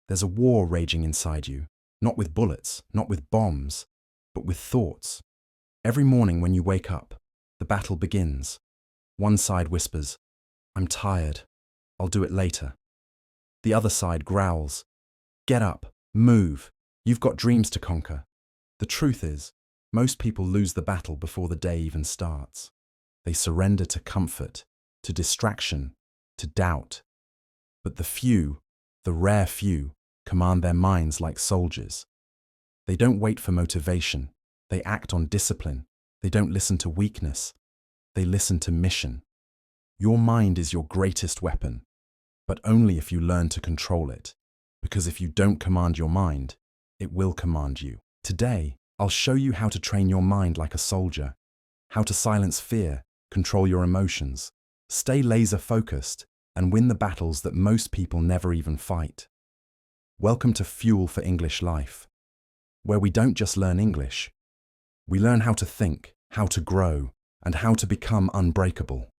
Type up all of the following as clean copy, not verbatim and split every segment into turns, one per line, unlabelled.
There's a war raging inside you, not with bullets, not with bombs, but with thoughts. Every morning when you wake up, the battle begins. One side whispers, "I'm tired. I'll do it later." The other side growls, "Get up, move. You've got dreams to conquer." The truth is, most people lose the battle before the day even starts. They surrender to comfort, to distraction, to doubt. But the few, the rare few, command their minds like soldiers. They don't wait for motivation. They act on discipline. They don't listen to weakness. They listen to mission. Your mind is your greatest weapon, but only if you learn to control it. Because if you don't command your mind, it will command you. Today, I'll show you how to train your mind like a soldier, how to silence fear, control your emotions, stay laser-focused, and win the battles that most people never even fight. Welcome to Fuel for English Life, where we don't just learn English. We learn how to think, how to grow, and how to become unbreakable.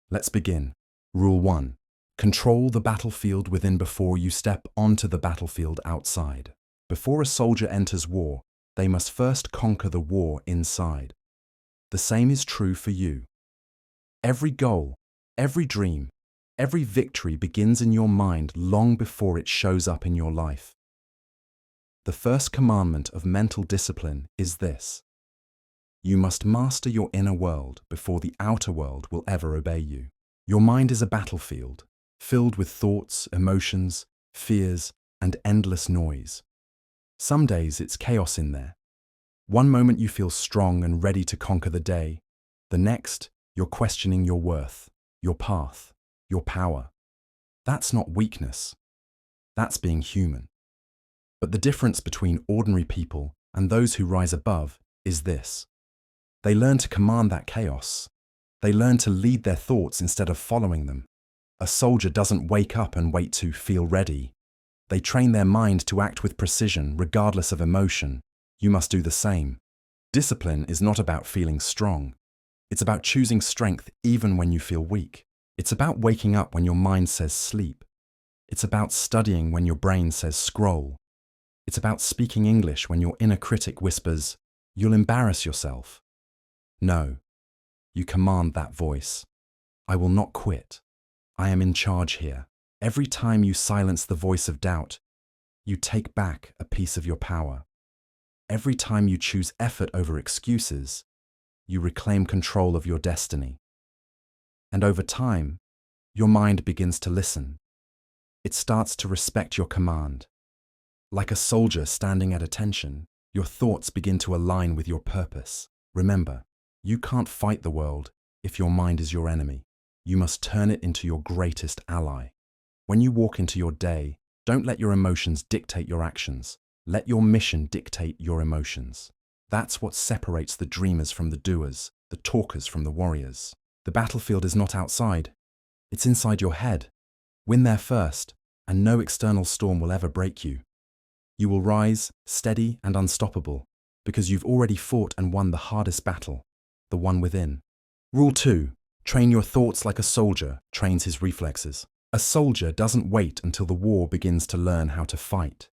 Let's begin. Rule 1. Control the battlefield within before you step onto the battlefield outside. Before a soldier enters war, they must first conquer the war inside. The same is true for you. Every goal, every dream, every victory begins in your mind long before it shows up in your life. The first commandment of mental discipline is this: you must master your inner world before the outer world will ever obey you. Your mind is a battlefield, filled with thoughts, emotions, fears, and endless noise. Some days it's chaos in there. One moment you feel strong and ready to conquer the day. The next, you're questioning your worth, your path, your power. That's not weakness. That's being human. But the difference between ordinary people and those who rise above is this: they learn to command that chaos. They learn to lead their thoughts instead of following them. A soldier doesn't wake up and wait to feel ready. They train their mind to act with precision regardless of emotion. You must do the same. Discipline is not about feeling strong. It's about choosing strength even when you feel weak. It's about waking up when your mind says sleep. It's about studying when your brain says scroll. It's about speaking English when your inner critic whispers, "You'll embarrass yourself." No, you command that voice. I will not quit. I am in charge here. Every time you silence the voice of doubt, you take back a piece of your power. Every time you choose effort over excuses, you reclaim control of your destiny. And over time, your mind begins to listen. It starts to respect your command. Like a soldier standing at attention, your thoughts begin to align with your purpose. Remember, you can't fight the world if your mind is your enemy. You must turn it into your greatest ally. When you walk into your day, don't let your emotions dictate your actions. Let your mission dictate your emotions. That's what separates the dreamers from the doers, the talkers from the warriors. The battlefield is not outside. It's inside your head. Win there first, and no external storm will ever break you. You will rise, steady and unstoppable, because you've already fought and won the hardest battle, the one within. Rule 2. Train your thoughts like a soldier trains his reflexes. A soldier doesn't wait until the war begins to learn how to fight.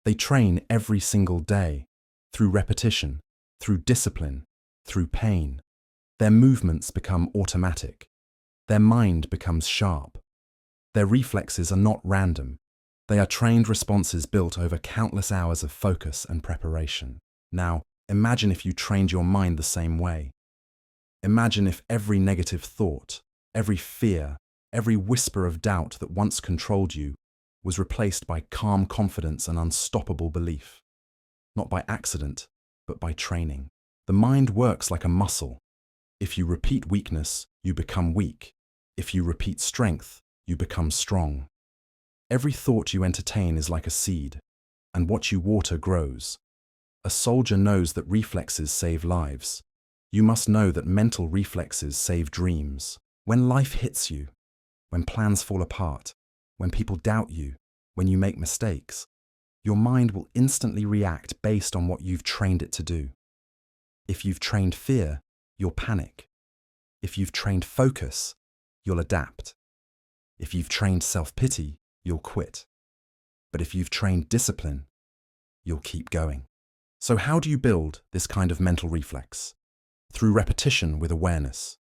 They train every single day, through repetition, through discipline, through pain. Their movements become automatic. Their mind becomes sharp. Their reflexes are not random. They are trained responses built over countless hours of focus and preparation. Now, imagine if you trained your mind the same way. Imagine if every negative thought, every fear, every whisper of doubt that once controlled you was replaced by calm confidence and unstoppable belief. Not by accident, but by training. The mind works like a muscle. If you repeat weakness, you become weak. If you repeat strength, you become strong. Every thought you entertain is like a seed, and what you water grows. A soldier knows that reflexes save lives. You must know that mental reflexes save dreams. When life hits you, when plans fall apart, when people doubt you, when you make mistakes, your mind will instantly react based on what you've trained it to do. If you've trained fear, you'll panic. If you've trained focus, you'll adapt. If you've trained self-pity, you'll quit. But if you've trained discipline, you'll keep going. So how do you build this kind of mental reflex? Through repetition with awareness.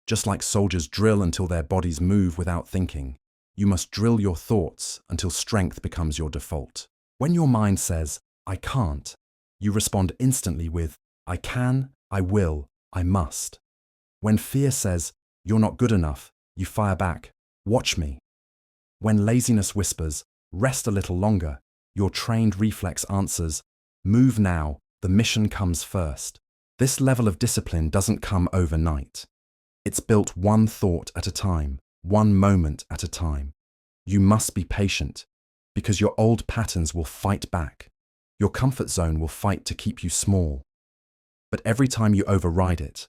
Just like soldiers drill until their bodies move without thinking, you must drill your thoughts until strength becomes your default. When your mind says, I can't, you respond instantly with, I can, I will, I must. When fear says, you're not good enough, you fire back, watch me. When laziness whispers, rest a little longer, your trained reflex answers, move now, the mission comes first. This level of discipline doesn't come overnight. It's built one thought at a time, one moment at a time. You must be patient, because your old patterns will fight back. Your comfort zone will fight to keep you small. But every time you override it,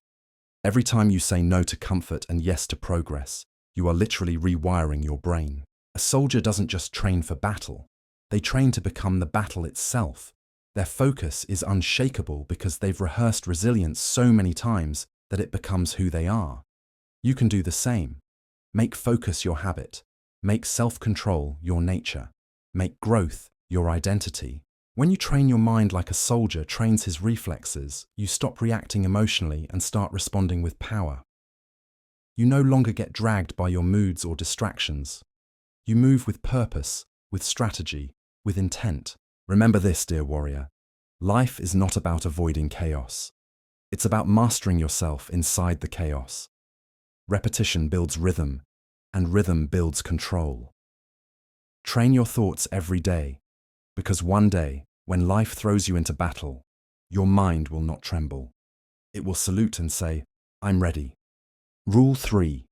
every time you say no to comfort and yes to progress, you are literally rewiring your brain. A soldier doesn't just train for battle. They train to become the battle itself. Their focus is unshakable because they've rehearsed resilience so many times that it becomes who they are. You can do the same. Make focus your habit. Make self-control your nature. Make growth your identity. When you train your mind like a soldier trains his reflexes, you stop reacting emotionally and start responding with power. You no longer get dragged by your moods or distractions. You move with purpose, with strategy, with intent. Remember this, dear warrior. Life is not about avoiding chaos. It's about mastering yourself inside the chaos. Repetition builds rhythm, and rhythm builds control. Train your thoughts every day, because one day, when life throws you into battle, your mind will not tremble. It will salute and say, I'm ready. Rule 3.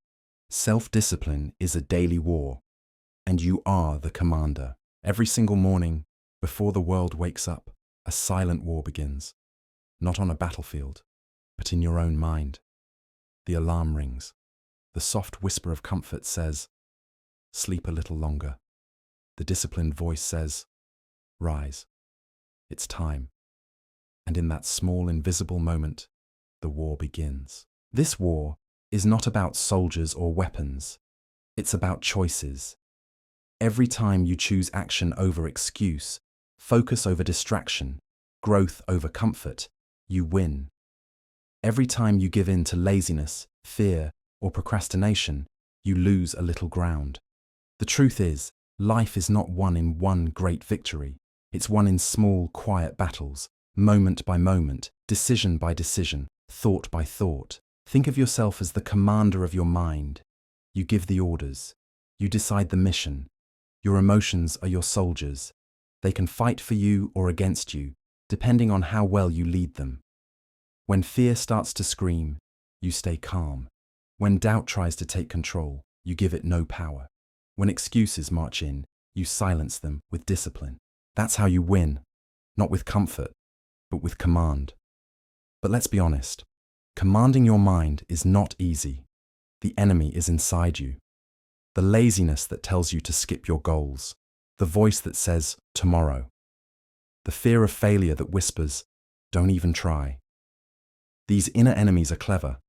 Self-discipline is a daily war, and you are the commander. Every single morning, before the world wakes up, a silent war begins. Not on a battlefield, but in your own mind. The alarm rings. The soft whisper of comfort says, sleep a little longer. The disciplined voice says, rise. It's time. And in that small, invisible moment, the war begins. This war is not about soldiers or weapons. It's about choices. Every time you choose action over excuse, focus over distraction, growth over comfort, you win. Every time you give in to laziness, fear, or procrastination, you lose a little ground. The truth is, life is not won in one great victory. It's won in small, quiet battles, moment by moment, decision by decision, thought by thought. Think of yourself as the commander of your mind. You give the orders. You decide the mission. Your emotions are your soldiers. They can fight for you or against you, depending on how well you lead them. When fear starts to scream, you stay calm. When doubt tries to take control, you give it no power. When excuses march in, you silence them with discipline. That's how you win, not with comfort, but with command. But let's be honest, commanding your mind is not easy. The enemy is inside you. The laziness that tells you to skip your goals. The voice that says, tomorrow. The fear of failure that whispers, don't even try. These inner enemies are clever.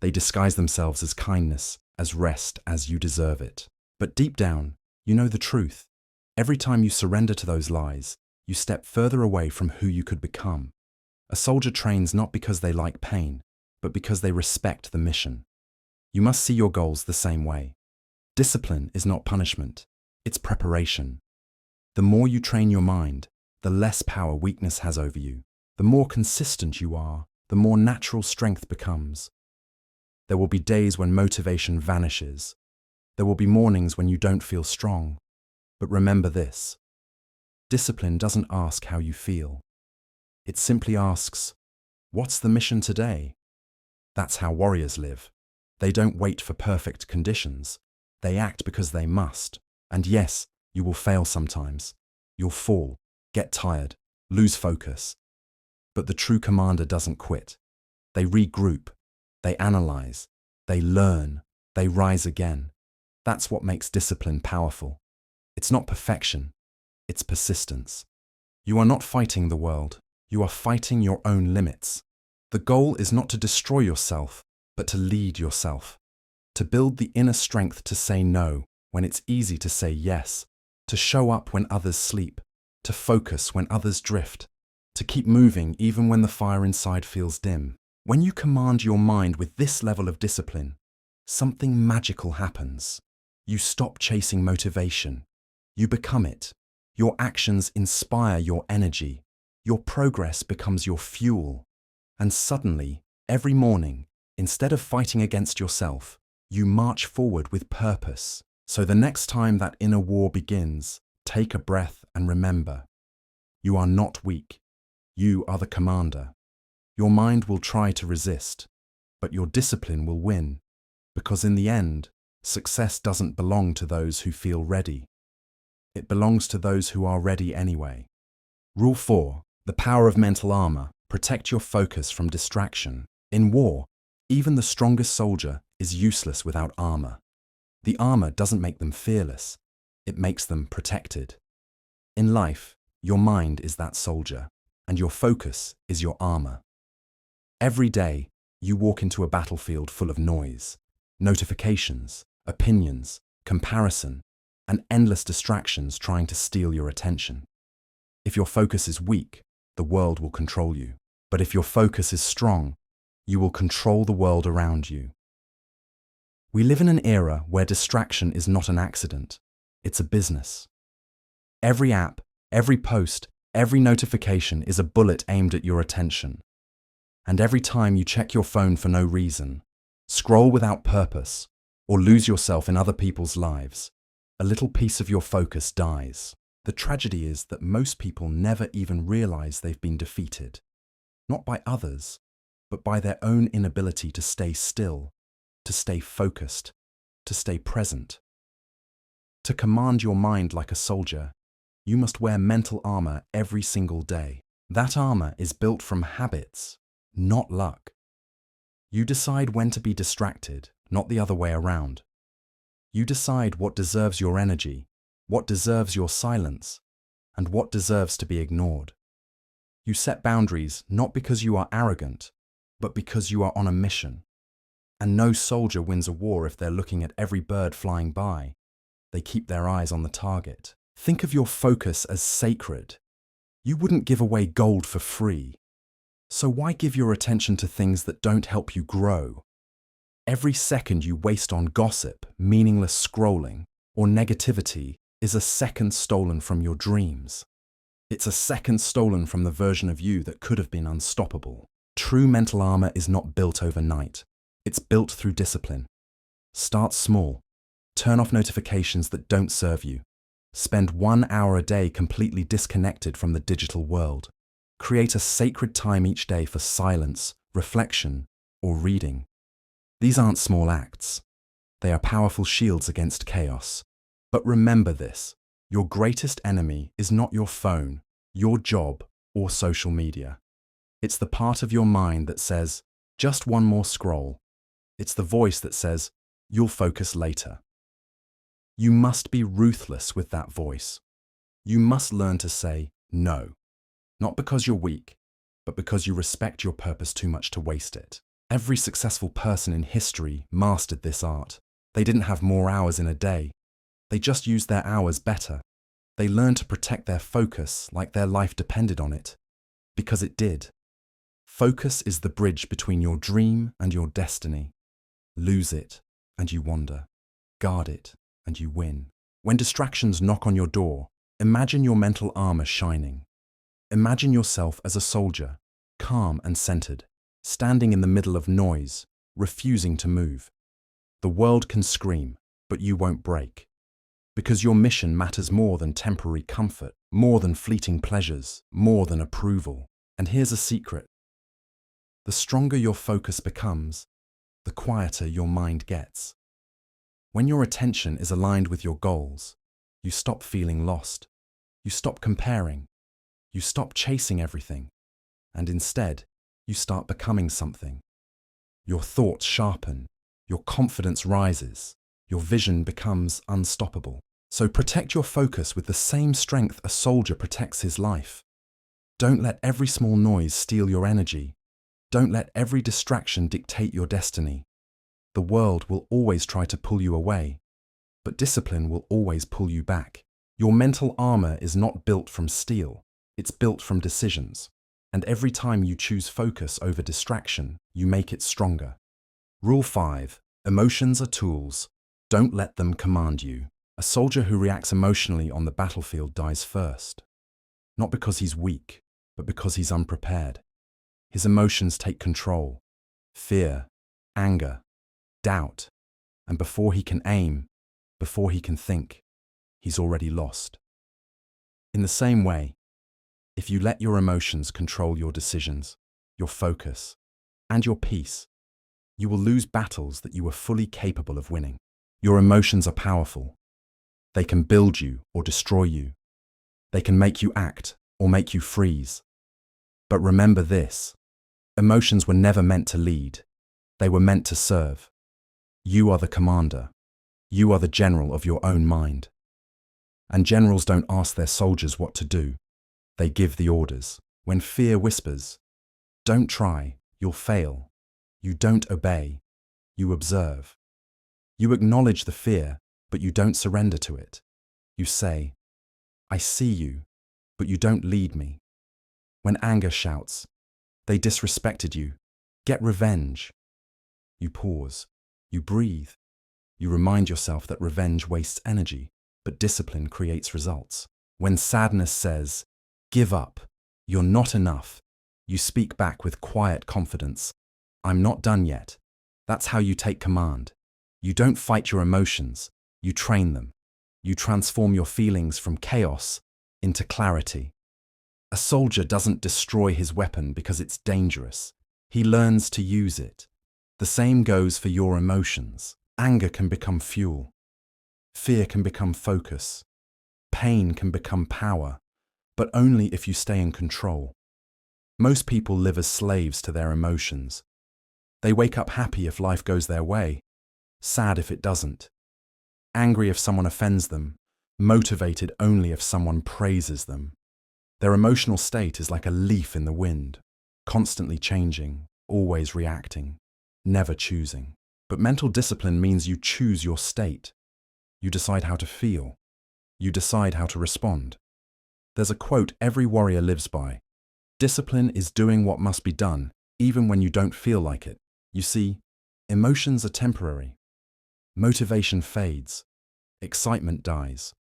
They disguise themselves as kindness, as rest, as you deserve it. But deep down, you know the truth. Every time you surrender to those lies, you step further away from who you could become. A soldier trains not because they like pain, but because they respect the mission. You must see your goals the same way. Discipline is not punishment, it's preparation. The more you train your mind, the less power weakness has over you. The more consistent you are, the more natural strength becomes. There will be days when motivation vanishes. There will be mornings when you don't feel strong. But remember this. Discipline doesn't ask how you feel. It simply asks, what's the mission today? That's how warriors live. They don't wait for perfect conditions. They act because they must. And yes, you will fail sometimes. You'll fall, get tired, lose focus. But the true commander doesn't quit. They regroup. They analyze, they learn, they rise again. That's what makes discipline powerful. It's not perfection, it's persistence. You are not fighting the world, you are fighting your own limits. The goal is not to destroy yourself, but to lead yourself. To build the inner strength to say no when it's easy to say yes. to show up when others sleep, to focus when others drift, to keep moving even when the fire inside feels dim. When you command your mind with this level of discipline, something magical happens. You stop chasing motivation. You become it. Your actions inspire your energy. Your progress becomes your fuel. And suddenly, every morning, instead of fighting against yourself, you march forward with purpose. So the next time that inner war begins, take a breath and remember, you are not weak. You are the commander. Your mind will try to resist, but your discipline will win, because in the end, success doesn't belong to those who feel ready. It belongs to those who are ready anyway. Rule 4. The power of mental armor. Protect your focus from distraction. In war, even the strongest soldier is useless without armor. The armor doesn't make them fearless. It makes them protected. In life, your mind is that soldier, and your focus is your armor. Every day, you walk into a battlefield full of noise, notifications, opinions, comparison, and endless distractions trying to steal your attention. If your focus is weak, the world will control you. But if your focus is strong, you will control the world around you. We live in an era where distraction is not an accident, it's a business. Every app, every post, every notification is a bullet aimed at your attention. And every time you check your phone for no reason, scroll without purpose, or lose yourself in other people's lives, a little piece of your focus dies. The tragedy is that most people never even realize they've been defeated. Not by others, but by their own inability to stay still, to stay focused, to stay present. To command your mind like a soldier, you must wear mental armor every single day. That armor is built from habits, not luck. You decide when to be distracted, not the other way around. You decide what deserves your energy, what deserves your silence, and what deserves to be ignored. You set boundaries not because you are arrogant, but because you are on a mission. And no soldier wins a war if they're looking at every bird flying by. They keep their eyes on the target. Think of your focus as sacred. You wouldn't give away gold for free. So why give your attention to things that don't help you grow? Every second you waste on gossip, meaningless scrolling, or negativity is a second stolen from your dreams. It's a second stolen from the version of you that could have been unstoppable. True mental armor is not built overnight. It's built through discipline. Start small. Turn off notifications that don't serve you. Spend 1 hour a day completely disconnected from the digital world. Create a sacred time each day for silence, reflection, or reading. These aren't small acts. They are powerful shields against chaos. But remember this. Your greatest enemy is not your phone, your job, or social media. It's the part of your mind that says, just one more scroll. It's the voice that says, you'll focus later. You must be ruthless with that voice. You must learn to say no. Not because you're weak, but because you respect your purpose too much to waste it. Every successful person in history mastered this art. They didn't have more hours in a day. They just used their hours better. They learned to protect their focus like their life depended on it. Because it did. Focus is the bridge between your dream and your destiny. Lose it, and you wander. Guard it, and you win. When distractions knock on your door, imagine your mental armor shining. Imagine yourself as a soldier, calm and centered, standing in the middle of noise, refusing to move. The world can scream, but you won't break. Because your mission matters more than temporary comfort, more than fleeting pleasures, more than approval. And here's a secret. The stronger your focus becomes, the quieter your mind gets. When your attention is aligned with your goals, you stop feeling lost. You stop comparing. You stop chasing everything. And instead, you start becoming something. Your thoughts sharpen. Your confidence rises. Your vision becomes unstoppable. So protect your focus with the same strength a soldier protects his life. Don't let every small noise steal your energy. Don't let every distraction dictate your destiny. The world will always try to pull you away, but discipline will always pull you back. Your mental armor is not built from steel, it's built from decisions. And every time you choose focus over distraction, you make it stronger. Rule 5. Emotions are tools. Don't let them command you. A soldier who reacts emotionally on the battlefield dies first. Not because he's weak, but because he's unprepared. His emotions take control. Fear, anger, doubt. And before he can aim, before he can think, he's already lost. In the same way, if you let your emotions control your decisions, your focus, and your peace, you will lose battles that you were fully capable of winning. Your emotions are powerful. They can build you or destroy you. They can make you act or make you freeze. But remember this, emotions were never meant to lead. They were meant to serve. You are the commander. You are the general of your own mind. And generals don't ask their soldiers what to do. They give the orders. When fear whispers, "Don't try, you'll fail," you don't obey, you observe. You acknowledge the fear, but you don't surrender to it. You say, "I see you, but you don't lead me." When anger shouts, "They disrespected you, get revenge," you pause, you breathe, you remind yourself that revenge wastes energy, but discipline creates results. When sadness says, "Give up, you're not enough," you speak back with quiet confidence, "I'm not done yet." That's how you take command. You don't fight your emotions, you train them. You transform your feelings from chaos into clarity. A soldier doesn't destroy his weapon because it's dangerous. He learns to use it. The same goes for your emotions. Anger can become fuel. Fear can become focus. Pain can become power, but only if you stay in control. Most people live as slaves to their emotions. They wake up happy if life goes their way, sad if it doesn't, angry if someone offends them, motivated only if someone praises them. Their emotional state is like a leaf in the wind, constantly changing, always reacting, never choosing. But mental discipline means you choose your state. You decide how to feel. You decide how to respond. There's a quote every warrior lives by. Discipline is doing what must be done, even when you don't feel like it. You see, emotions are temporary. Motivation fades. Excitement dies.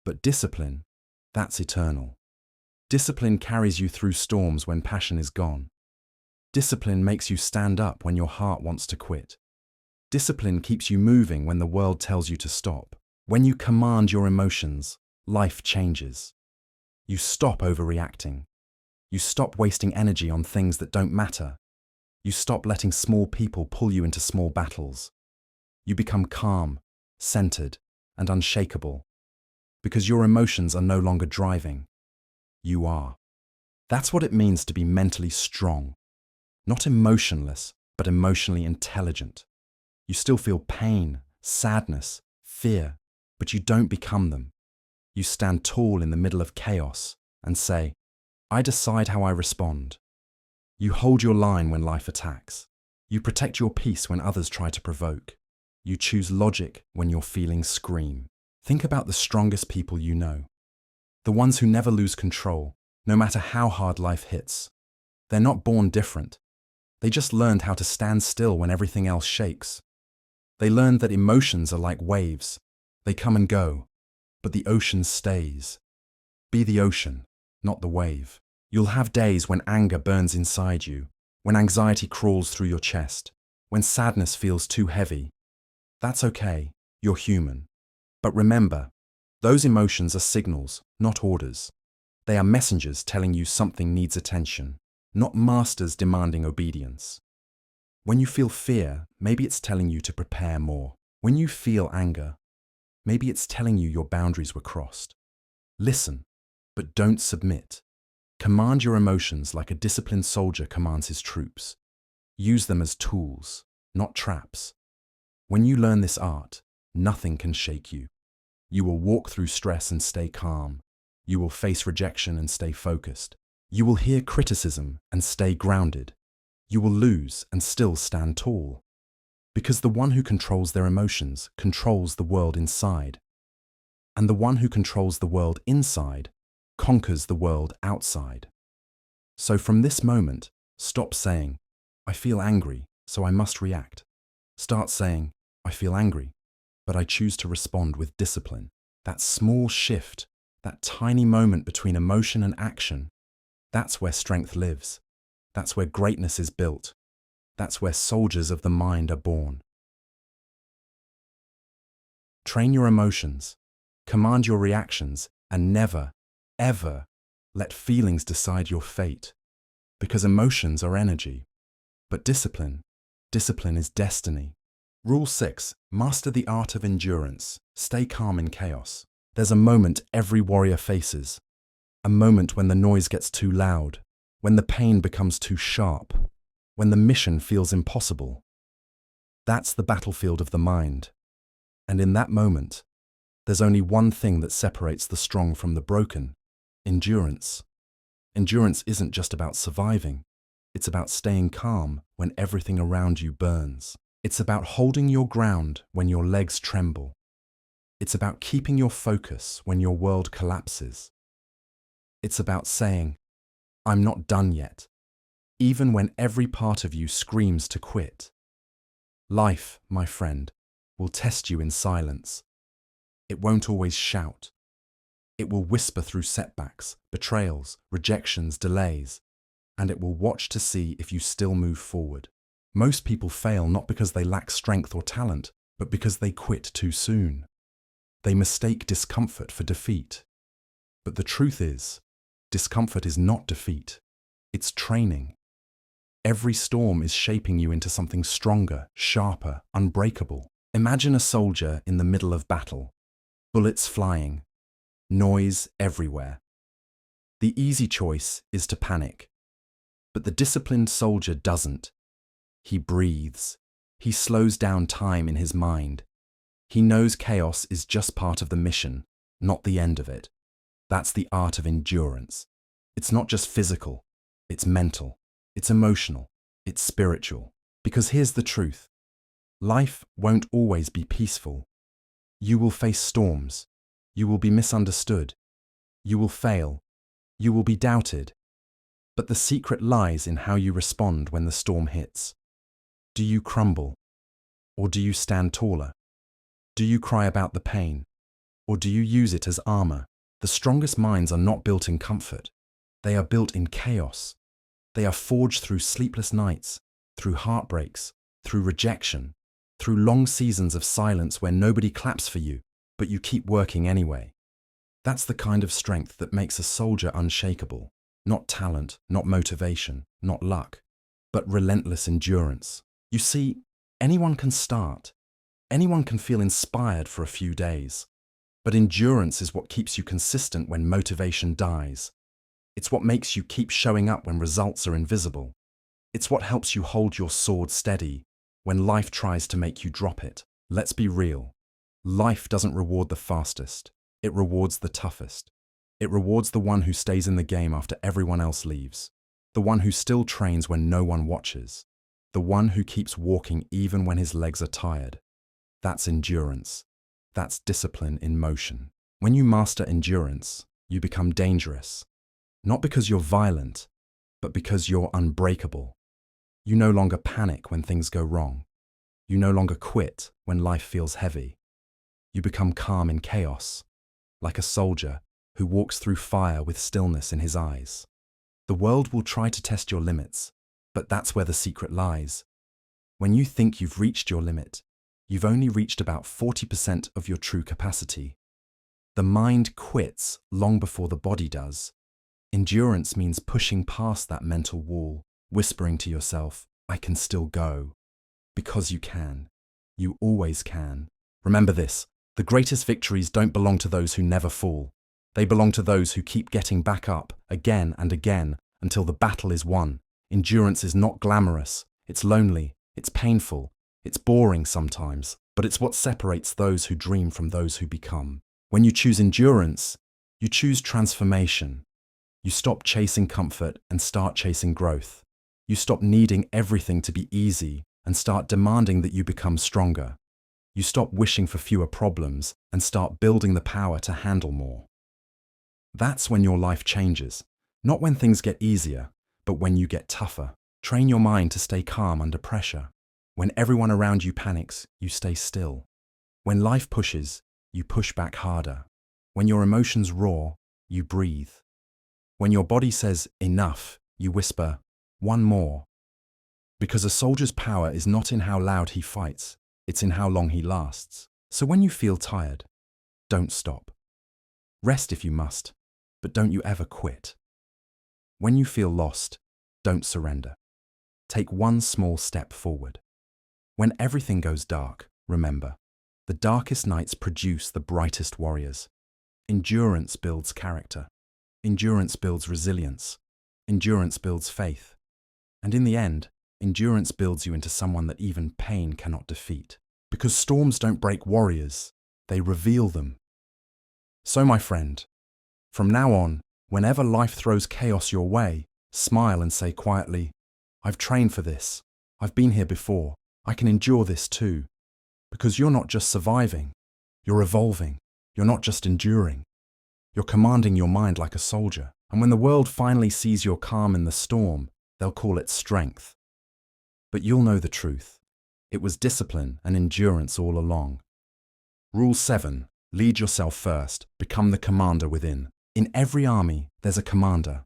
But discipline, that's eternal. Discipline carries you through storms when passion is gone. Discipline makes you stand up when your heart wants to quit. Discipline keeps you moving when the world tells you to stop. When you command your emotions, life changes. You stop overreacting. You stop wasting energy on things that don't matter. You stop letting small people pull you into small battles. You become calm, centered, and unshakable. Because your emotions are no longer driving. You are. That's what it means to be mentally strong. Not emotionless, but emotionally intelligent. You still feel pain, sadness, fear, but you don't become them. You stand tall in the middle of chaos and say, "I decide how I respond." You hold your line when life attacks. You protect your peace when others try to provoke. You choose logic when your feelings scream. Think about the strongest people you know. The ones who never lose control, no matter how hard life hits. They're not born different. They just learned how to stand still when everything else shakes. They learned that emotions are like waves. They come and go, but the ocean stays. Be the ocean, not the wave. You'll have days when anger burns inside you, when anxiety crawls through your chest, when sadness feels too heavy. That's okay, you're human. But remember, those emotions are signals, not orders. They are messengers telling you something needs attention, not masters demanding obedience. When you feel fear, maybe it's telling you to prepare more. When you feel anger, maybe it's telling you your boundaries were crossed. Listen, but don't submit. Command your emotions like a disciplined soldier commands his troops. Use them as tools, not traps. When you learn this art, nothing can shake you. You will walk through stress and stay calm. You will face rejection and stay focused. You will hear criticism and stay grounded. You will lose and still stand tall. Because the one who controls their emotions controls the world inside. And the one who controls the world inside conquers the world outside. So from this moment, stop saying, I feel angry, so I must react. Start saying, I feel angry, but I choose to respond with discipline. That small shift, that tiny moment between emotion and action, that's where strength lives. That's where greatness is built. That's where soldiers of the mind are born. Train your emotions, command your reactions, and never, ever let feelings decide your fate. Because emotions are energy. But discipline is destiny. Rule 6. Master the art of endurance. Stay calm in chaos. There's a moment every warrior faces. A moment when the noise gets too loud, when the pain becomes too sharp, when the mission feels impossible. That's the battlefield of the mind. And in that moment, there's only one thing that separates the strong from the broken: endurance. Endurance isn't just about surviving. It's about staying calm when everything around you burns. It's about holding your ground when your legs tremble. It's about keeping your focus when your world collapses. It's about saying, I'm not done yet, even when every part of you screams to quit. Life, my friend, will test you in silence. It won't always shout. It will whisper through setbacks, betrayals, rejections, delays, and it will watch to see if you still move forward. Most people fail not because they lack strength or talent, but because they quit too soon. They mistake discomfort for defeat. But the truth is, discomfort is not defeat. It's training. Every storm is shaping you into something stronger, sharper, unbreakable. Imagine a soldier in the middle of battle. Bullets flying. Noise everywhere. The easy choice is to panic. But the disciplined soldier doesn't. He breathes. He slows down time in his mind. He knows chaos is just part of the mission, not the end of it. That's the art of endurance. It's not just physical. It's mental. It's emotional. It's spiritual. Because here's the truth. Life won't always be peaceful. You will face storms. You will be misunderstood. You will fail. You will be doubted. But the secret lies in how you respond when the storm hits. Do you crumble? Or do you stand taller? Do you cry about the pain? Or do you use it as armor? The strongest minds are not built in comfort. They are built in chaos. They are forged through sleepless nights, through heartbreaks, through rejection, through long seasons of silence where nobody claps for you, but you keep working anyway. That's the kind of strength that makes a soldier unshakable. Not talent, not motivation, not luck, but relentless endurance. You see, anyone can start. Anyone can feel inspired for a few days. But endurance is what keeps you consistent when motivation dies. It's what makes you keep showing up when results are invisible. It's what helps you hold your sword steady when life tries to make you drop it. Let's be real. Life doesn't reward the fastest. It rewards the toughest. It rewards the one who stays in the game after everyone else leaves. The one who still trains when no one watches. The one who keeps walking even when his legs are tired. That's endurance. That's discipline in motion. When you master endurance, you become dangerous. Not because you're violent, but because you're unbreakable. You no longer panic when things go wrong. You no longer quit when life feels heavy. You become calm in chaos, like a soldier who walks through fire with stillness in his eyes. The world will try to test your limits, but that's where the secret lies. When you think you've reached your limit, you've only reached about 40% of your true capacity. The mind quits long before the body does. Endurance means pushing past that mental wall, whispering to yourself, I can still go. Because you can. You always can. Remember this, the greatest victories don't belong to those who never fall. They belong to those who keep getting back up again and again until the battle is won. Endurance is not glamorous. It's lonely. It's painful. It's boring sometimes. But it's what separates those who dream from those who become. When you choose endurance, you choose transformation. You stop chasing comfort and start chasing growth. You stop needing everything to be easy and start demanding that you become stronger. You stop wishing for fewer problems and start building the power to handle more. That's when your life changes. Not when things get easier, but when you get tougher. Train your mind to stay calm under pressure. When everyone around you panics, you stay still. When life pushes, you push back harder. When your emotions roar, you breathe. When your body says enough, you whisper, one more. Because a soldier's power is not in how loud he fights, it's in how long he lasts. So when you feel tired, don't stop. Rest if you must, but don't you ever quit. When you feel lost, don't surrender. Take one small step forward. When everything goes dark, remember, the darkest nights produce the brightest warriors. Endurance builds character. Endurance builds resilience. Endurance builds faith. And in the end, endurance builds you into someone that even pain cannot defeat. Because storms don't break warriors, they reveal them. So, my friend, from now on, whenever life throws chaos your way, smile and say quietly, I've trained for this. I've been here before. I can endure this too. Because you're not just surviving, you're evolving. You're not just enduring. You're commanding your mind like a soldier. And when the world finally sees your calm in the storm, they'll call it strength. But you'll know the truth. It was discipline and endurance all along. Rule 7. Lead yourself first. Become the commander within. In every army, there's a commander.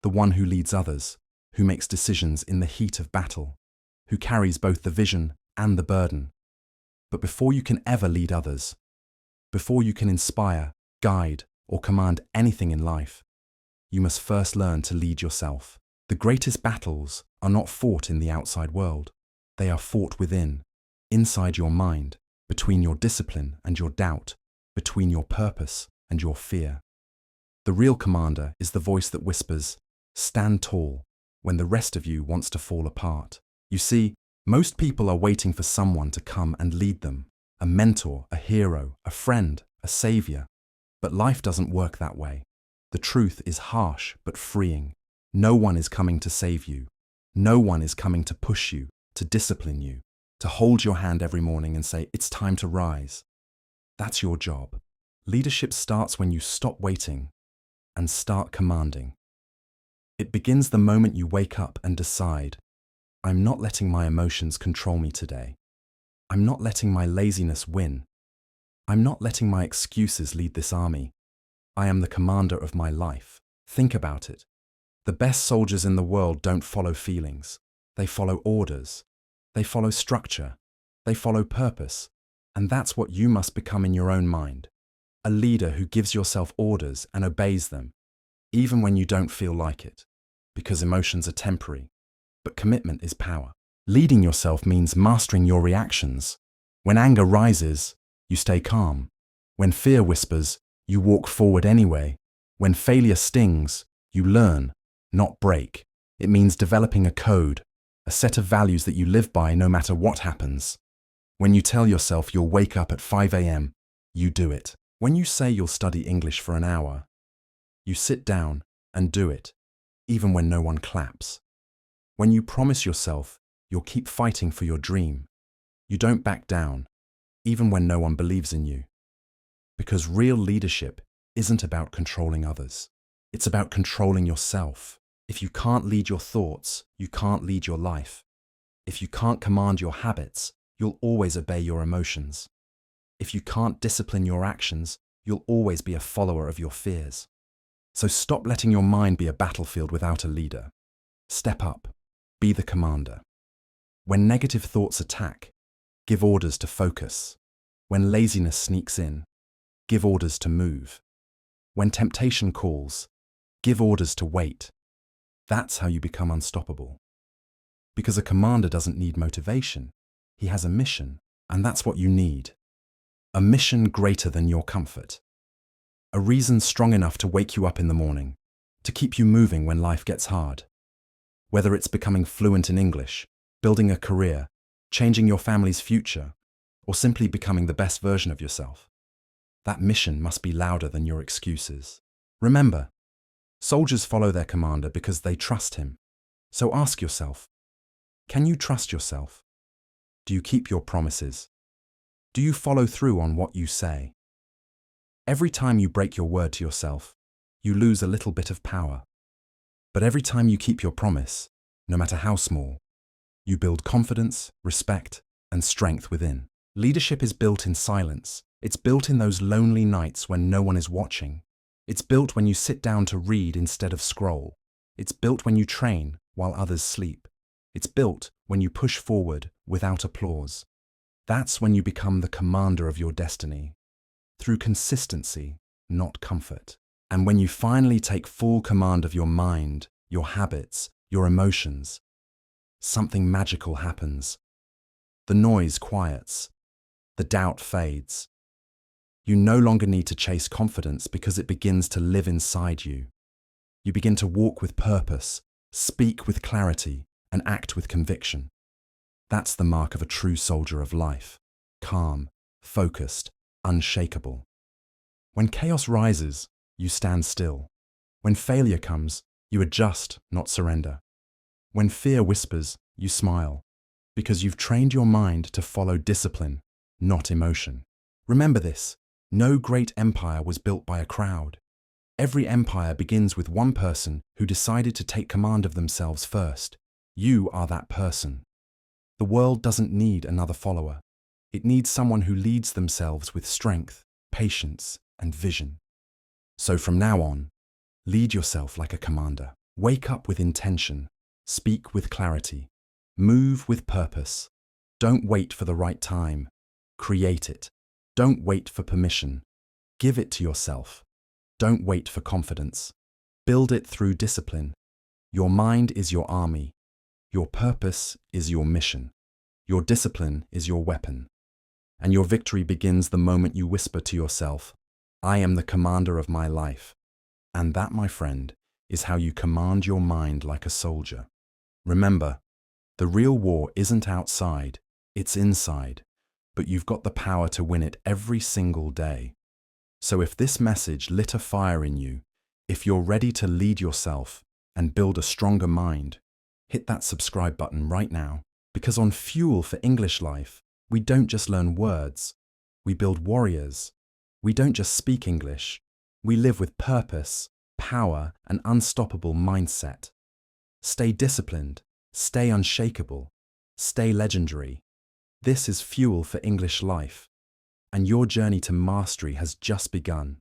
The one who leads others, who makes decisions in the heat of battle, who carries both the vision and the burden. But before you can ever lead others, before you can inspire, guide, or command anything in life, you must first learn to lead yourself. The greatest battles are not fought in the outside world. They are fought within, inside your mind, between your discipline and your doubt, between your purpose and your fear. The real commander is the voice that whispers, stand tall, when the rest of you wants to fall apart. You see, most people are waiting for someone to come and lead them, a mentor, a hero, a friend, a savior. But life doesn't work that way. The truth is harsh but freeing. No one is coming to save you. No one is coming to push you, to discipline you, to hold your hand every morning and say, it's time to rise. That's your job. Leadership starts when you stop waiting and start commanding. It begins the moment you wake up and decide, I'm not letting my emotions control me today. I'm not letting my laziness win. I'm not letting my excuses lead this army. I am the commander of my life. Think about it. The best soldiers in the world don't follow feelings. They follow orders. They follow structure. They follow purpose. And that's what you must become in your own mind. A leader who gives yourself orders and obeys them, even when you don't feel like it. Because emotions are temporary, but commitment is power. Leading yourself means mastering your reactions. When anger rises, you stay calm. When fear whispers, you walk forward anyway. When failure stings, you learn, not break. It means developing a code, a set of values that you live by no matter what happens. When you tell yourself you'll wake up at 5 a.m., you do it. When you say you'll study English for an hour, you sit down and do it, even when no one claps. When you promise yourself you'll keep fighting for your dream, you don't back down, even when no one believes in you. Because real leadership isn't about controlling others. It's about controlling yourself. If you can't lead your thoughts, you can't lead your life. If you can't command your habits, you'll always obey your emotions. If you can't discipline your actions, you'll always be a follower of your fears. So stop letting your mind be a battlefield without a leader. Step up. Be the commander. When negative thoughts attack, give orders to focus. When laziness sneaks in, give orders to move. When temptation calls, give orders to wait. That's how you become unstoppable. Because a commander doesn't need motivation. He has a mission, and that's what you need. A mission greater than your comfort. A reason strong enough to wake you up in the morning, to keep you moving when life gets hard. Whether it's becoming fluent in English, building a career, changing your family's future, or simply becoming the best version of yourself. That mission must be louder than your excuses. Remember, soldiers follow their commander because they trust him. So ask yourself, can you trust yourself? Do you keep your promises? Do you follow through on what you say? Every time you break your word to yourself, you lose a little bit of power. But every time you keep your promise, no matter how small, you build confidence, respect, and strength within. Leadership is built in silence. It's built in those lonely nights when no one is watching. It's built when you sit down to read instead of scroll. It's built when you train while others sleep. It's built when you push forward without applause. That's when you become the commander of your destiny, through consistency, not comfort. And when you finally take full command of your mind, your habits, your emotions, something magical happens. The noise quiets. The doubt fades. You no longer need to chase confidence because it begins to live inside you. You begin to walk with purpose, speak with clarity, and act with conviction. That's the mark of a true soldier of life. Calm, focused, unshakable. When chaos rises, you stand still. When failure comes, you adjust, not surrender. When fear whispers, you smile, because you've trained your mind to follow discipline, not emotion. Remember this, no great empire was built by a crowd. Every empire begins with one person who decided to take command of themselves first. You are that person. The world doesn't need another follower. It needs someone who leads themselves with strength, patience, and vision. So from now on, lead yourself like a commander. Wake up with intention. Speak with clarity. Move with purpose. Don't wait for the right time. Create it. Don't wait for permission. Give it to yourself. Don't wait for confidence. Build it through discipline. Your mind is your army. Your purpose is your mission. Your discipline is your weapon. And your victory begins the moment you whisper to yourself, I am the commander of my life. And that, my friend, is how you command your mind like a soldier. Remember, the real war isn't outside, it's inside, but you've got the power to win it every single day. So if this message lit a fire in you, if you're ready to lead yourself and build a stronger mind, hit that subscribe button right now, because on Fuel for English Life, we don't just learn words, we build warriors. We don't just speak English, we live with purpose, power, and unstoppable mindset. Stay disciplined, stay unshakable, stay legendary. This is Fuel for English Life, and your journey to mastery has just begun.